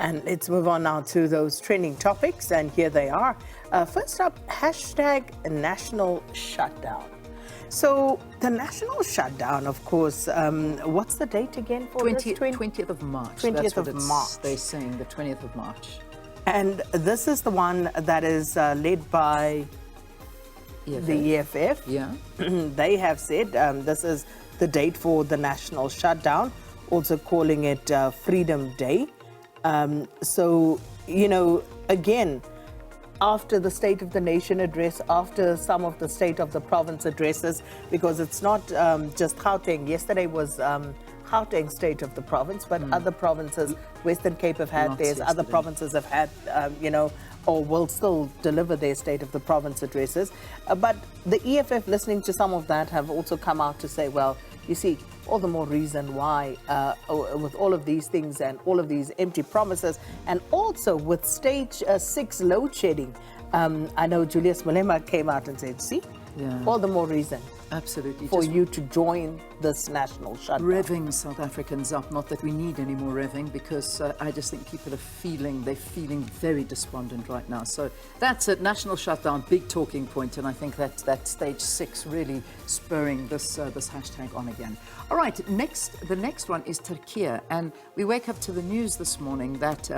And let's move on now to those trending topics, and here they are. First up, hashtag national shutdown. So the national shutdown, of course, what's the date again for 20th of March. 20th of March. They're saying the 20th of March. And this is the one that is led by the EFF. Yeah. They have said this is the date for the national shutdown, also calling it Freedom Day. So, you know, again, after the State of the Nation address, after some of the State of the Province addresses, because it's not just Gauteng. Yesterday was Gauteng State of the Province, but other provinces, Western Cape have had theirs, other provinces have had, you know, or will still deliver their State of the Province addresses. But the EFF, listening to some of that, have also come out to say, well, you see, all the more reason why, with all of these things and all of these empty promises, and also with stage 6 load shedding, I know Julius Malema came out and said, see, all the more reason. Absolutely. For you to join this national shutdown. Revving South Africans up, not that we need any more revving, because I just think people are feeling very despondent right now. So that's it, national shutdown, big talking point, and I think that stage 6 really spurring this hashtag on again. All right, the next one is Turkey, and we wake up to the news this morning that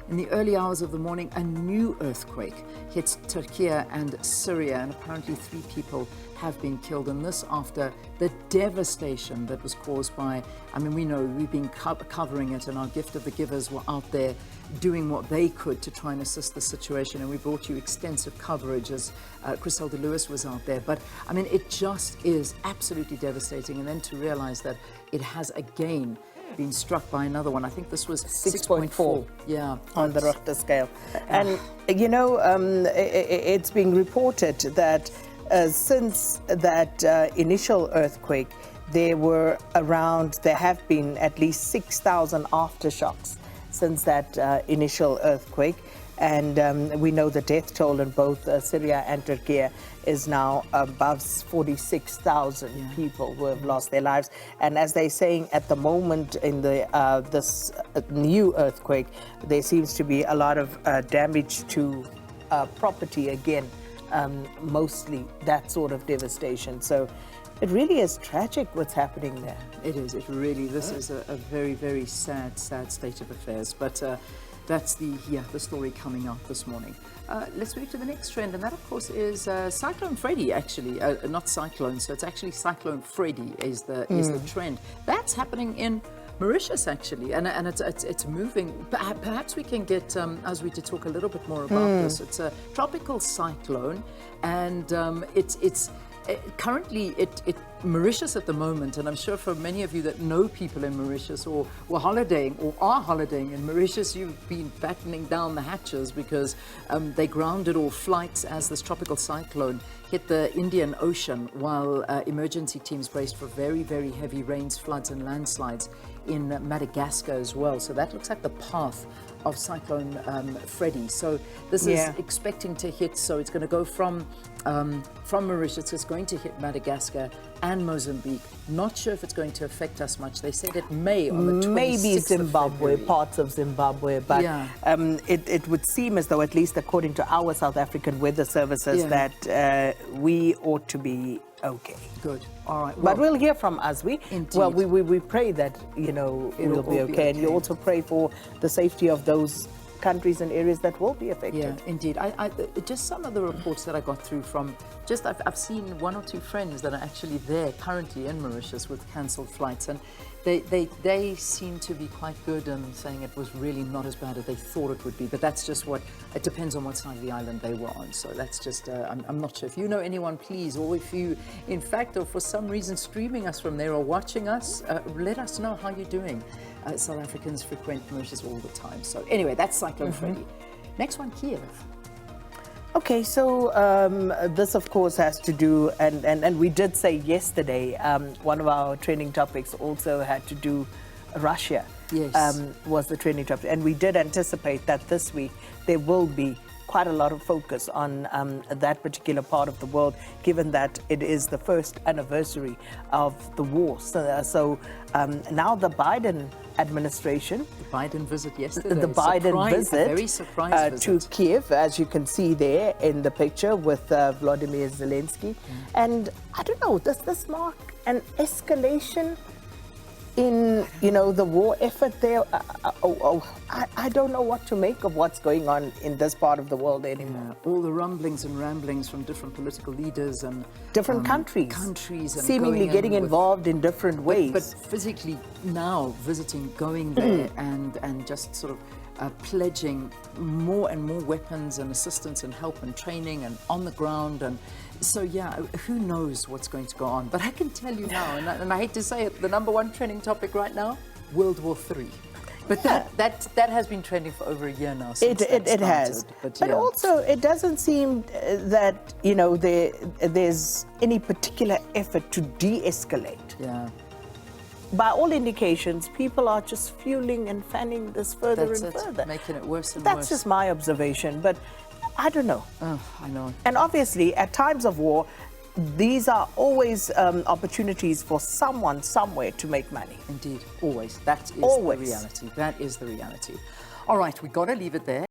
in the early hours of the morning, a new earthquake hits Turkey and Syria, and apparently 3 people have been killed, and this after the devastation that was caused by, I mean, we know we've been covering it, and our gift of the givers were out there doing what they could to try and assist the situation, and we brought you extensive coverage as Griselda Lewis was out there. But I mean, it just is absolutely devastating, and then to realize that it has again been struck by another one. I think this was 6.4. Yeah, on the Richter scale. And you know, it's being reported that since that initial earthquake, there have been at least 6,000 aftershocks since that initial earthquake. And we know the death toll in both Syria and Turkey is now above 46,000 people who have lost their lives. And as they're saying at the moment in this new earthquake, there seems to be a lot of damage to property again. Mostly that sort of devastation. So it really is tragic what's happening there. It is. It really. This is a very, very sad state of affairs. But that's the story coming out this morning. Let's move to the next trend, and that, of course, is Cyclone Freddy. Actually, not cyclone. So it's actually Cyclone Freddy is the trend. That's happening in Mauritius, actually, and it's moving. Perhaps we can get Azwi to talk a little bit more about this. It's a tropical cyclone, and it's currently Mauritius at the moment, and I'm sure for many of you that know people in Mauritius or were holidaying or are holidaying in Mauritius, you've been battening down the hatches because they grounded all flights as this tropical cyclone hit the Indian Ocean, while emergency teams braced for very, very heavy rains, floods and landslides in Madagascar as well. So that looks like the path of Cyclone Freddy. So this is expecting to hit, so it's going to go from Mauritius, it's going to hit Madagascar and Mozambique. Not sure if it's going to affect us much. They said it may on the 26th maybe Zimbabwe, of February. parts of Zimbabwe, but it would seem as though, at least according to our South African weather services, that we ought to be okay. Good. All right. But we'll hear from Azwi. Indeed. Well, we pray that, you know, we'll be okay. And you also pray for the safety of those countries and areas that will be affected. Yeah, indeed. I just some of the reports that I got through from I've seen 1 or 2 friends that are actually there currently in Mauritius with cancelled flights, and they seem to be quite good and saying it was really not as bad as they thought it would be. But that's just it depends on what side of the island they were on. So that's just, I'm not sure. If you know anyone, please, or if you, in fact, or for some reason streaming us from there or watching us, let us know how you're doing. South Africans frequent Mauritius all the time. So anyway, that's Cyclone Freddy. Next one, Kiev. Okay, so this, of course, has to do, and we did say yesterday, one of our trending topics also had to do Russia. Yes. Was the trending topic. And we did anticipate that this week there will be quite a lot of focus on that particular part of the world, given that it is the first anniversary of the war. So now the Biden administration, The Biden visit yesterday. the Biden visit, a very surprise to visit. Kiev, as you can see there in the picture with Vladimir Zelensky. And I don't know, does this mark an escalation in, you know, the war effort there? I don't know what to make of what's going on in this part of the world anymore. All the rumblings and ramblings from different political leaders and Different countries and seemingly going in getting with- involved in different ways. But physically now visiting, going there and just sort of pledging more and more weapons and assistance and help and training and on the ground. And so, yeah, who knows what's going to go on. But I can tell you now, and I hate to say it, the number one trending topic right now, World War III. But that has been trending for over a year now. Since It has. But But yeah. also, it doesn't seem that, you know, there's any particular effort to de-escalate. Yeah. By all indications, people are just fueling and fanning this further That's and it, further. making it worse and That's worse. just my observation, but I don't know. Oh, I know. And obviously, at times of war, these are always opportunities for someone somewhere to make money. Indeed, always. That is Always. the reality. That is the reality. All right, we got to leave it there.